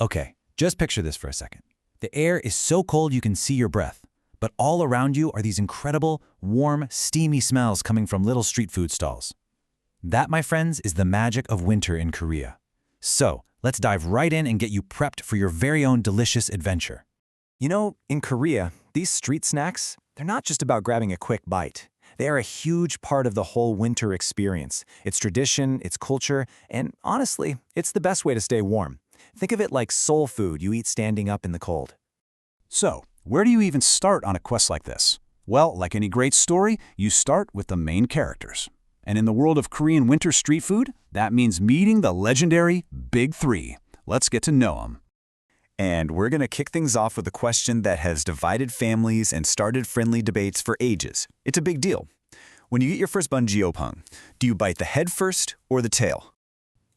Okay, just picture this for a second. The air is so cold you can see your breath, but all around you are these incredible, warm, steamy smells coming from little street food stalls. That, my friends, is the magic of winter in Korea. So, let's dive right in and get you prepped for your very own delicious adventure. You know, in Korea, these street snacks, they're not just about grabbing a quick bite. They are a huge part of the whole winter experience. It's tradition, it's culture, and honestly, it's the best way to stay warm. Think of it like soul food you eat standing up in the cold. So, where do you even start on a quest like this? Well, like any great story, you start with the main characters. And in the world of Korean winter street food, that means meeting the legendary Big Three. Let's get to know them. And we're going to kick things off with a question that has divided families and started friendly debates for ages. It's a big deal. When you get your first Bungeoppang, do you bite the head first or the tail?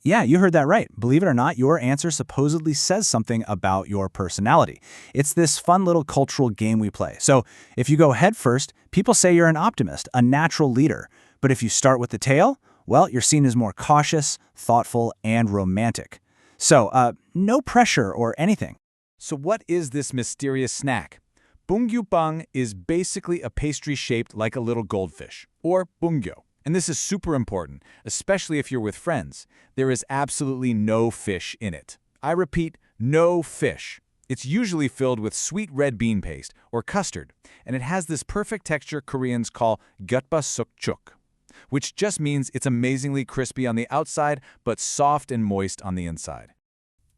Yeah, you heard that right. Believe it or not, your answer supposedly says something about your personality. It's this fun little cultural game we play. So if you go head first, people say you're an optimist, a natural leader. But if you start with the tail, well, you're seen as more cautious, thoughtful, and romantic. So, no pressure or anything. So what is this mysterious snack? Bungeoppang is basically a pastry shaped like a little goldfish, or bungeo. And this is super important, especially if you're with friends. There is absolutely no fish in it. I repeat, no fish. It's usually filled with sweet red bean paste, or custard, and it has this perfect texture Koreans call gutba sukchuk, which just means it's amazingly crispy on the outside, but soft and moist on the inside.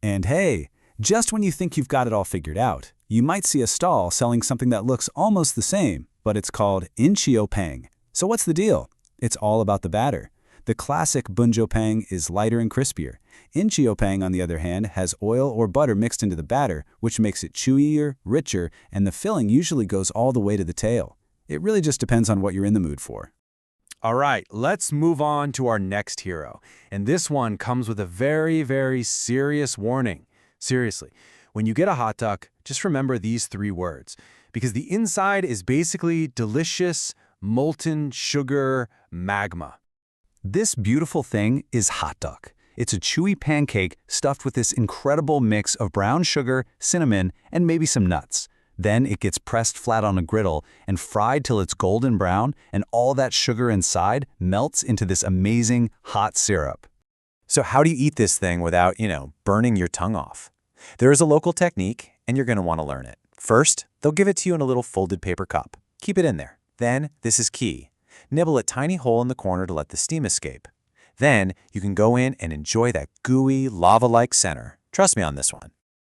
And hey, just when you think you've got it all figured out, you might see a stall selling something that looks almost the same, but it's called Bungeoppang. So what's the deal? It's all about the batter. The classic Bungeoppang is lighter and crispier. Bungeoppang, on the other hand, has oil or butter mixed into the batter, which makes it chewier, richer, and the filling usually goes all the way to the tail. It really just depends on what you're in the mood for. All right, let's move on to our next hero. And this one comes with a very, very serious warning. Seriously, when you get a hotteok, just remember these three words, because the inside is basically delicious, molten sugar magma. This beautiful thing is hotteok. It's a chewy pancake stuffed with this incredible mix of brown sugar, cinnamon, and maybe some nuts. Then it gets pressed flat on a griddle and fried till it's golden brown, and all that sugar inside melts into this amazing hot syrup. So how do you eat this thing without, burning your tongue off? There is a local technique, and you're going to want to learn it. First, they'll give it to you in a little folded paper cup. Keep it in there. Then, this is key. Nibble a tiny hole in the corner to let the steam escape. Then, you can go in and enjoy that gooey, lava-like center. Trust me on this one.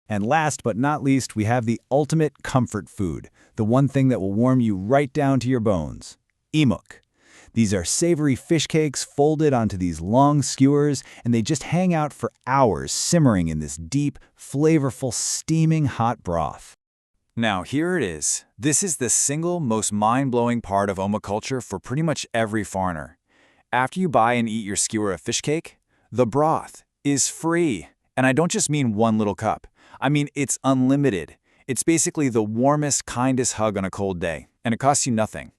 And last but not least, we have the ultimate comfort food, the one thing that will warm you right down to your bones. Eomuk. These are savory fish cakes folded onto these long skewers, and they just hang out for hours simmering in this deep, flavorful, steaming hot broth. Now, here it is. This is the single most mind-blowing part of Eomuk culture for pretty much every foreigner. After you buy and eat your skewer of fish cake, the broth is free. And I don't just mean one little cup. I mean, it's unlimited. It's basically the warmest, kindest hug on a cold day, and it costs you nothing.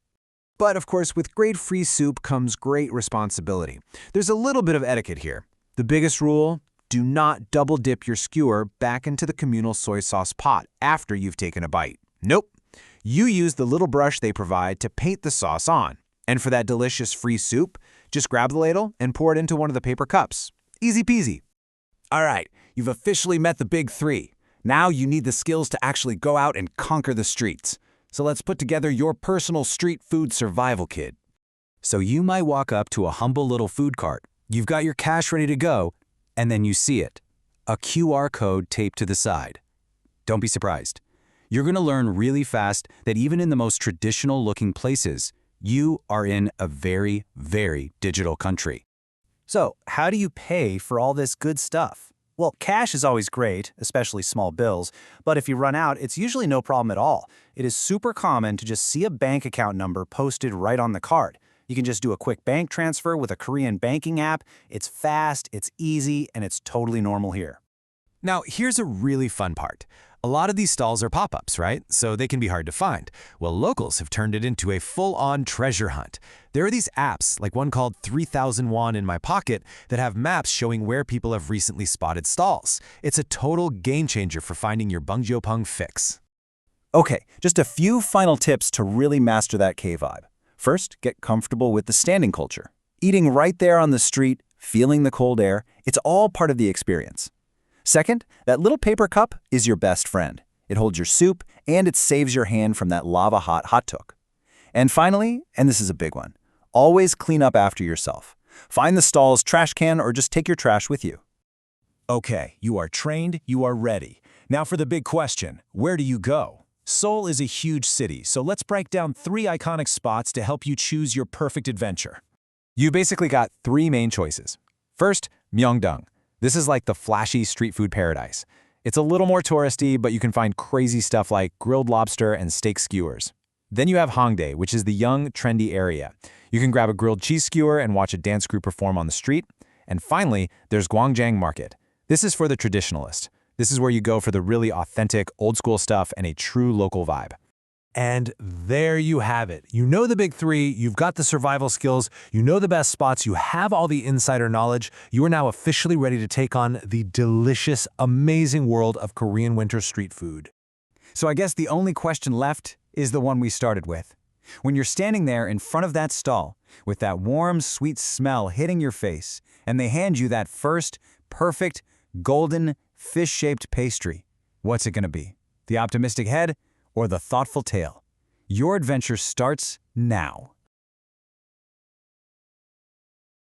But of course, with great free soup comes great responsibility. There's a little bit of etiquette here. The biggest rule: do not double dip your skewer back into the communal soy sauce pot after you've taken a bite. Nope. You use the little brush they provide to paint the sauce on. And for that delicious free soup, just grab the ladle and pour it into one of the paper cups. Easy peasy. All right, you've officially met the big three. Now you need the skills to actually go out and conquer the streets. So let's put together your personal street food survival kit. So you might walk up to a humble little food cart. You've got your cash ready to go, and then you see it. A QR code taped to the side. Don't be surprised. You're going to learn really fast that even in the most traditional-looking places, you are in a very, very digital country. So, how do you pay for all this good stuff? Well, cash is always great, especially small bills, but if you run out, it's usually no problem at all. It is super common to just see a bank account number posted right on the card. You can just do a quick bank transfer with a Korean banking app. It's fast, it's easy, and it's totally normal here. Now, here's a really fun part. A lot of these stalls are pop-ups, right? So they can be hard to find. Well, locals have turned it into a full-on treasure hunt. There are these apps, like one called 3000 Won in My Pocket, that have maps showing where people have recently spotted stalls. It's a total game changer for finding your Bungeoppang fix. Okay, just a few final tips to really master that K vibe. First, get comfortable with the standing culture. Eating right there on the street, feeling the cold air, it's all part of the experience. Second, that little paper cup is your best friend. It holds your soup, and it saves your hand from that lava-hot hotteok. And finally, and this is a big one, always clean up after yourself. Find the stall's trash can or just take your trash with you. Okay, you are trained, you are ready. Now for the big question, where do you go? Seoul is a huge city, so let's break down 3 iconic spots to help you choose your perfect adventure. You basically got 3 main choices. First, Myeongdong. This is like the flashy street food paradise. It's a little more touristy, but you can find crazy stuff like grilled lobster and steak skewers. Then you have Hongdae, which is the young, trendy area. You can grab a grilled cheese skewer and watch a dance group perform on the street. And finally, there's Gwangjang Market. This is for the traditionalist. This is where you go for the really authentic, old-school stuff and a true local vibe. And there you have it. You know the big 3, you've got the survival skills, you know the best spots, you have all the insider knowledge. You are now officially ready to take on the delicious, amazing world of Korean winter street food. So I guess the only question left is the one we started with. When you're standing there in front of that stall, with that warm, sweet smell hitting your face, and they hand you that first, perfect, golden, fish-shaped pastry, what's it gonna be? The optimistic head or the thoughtful tail? Your adventure starts now.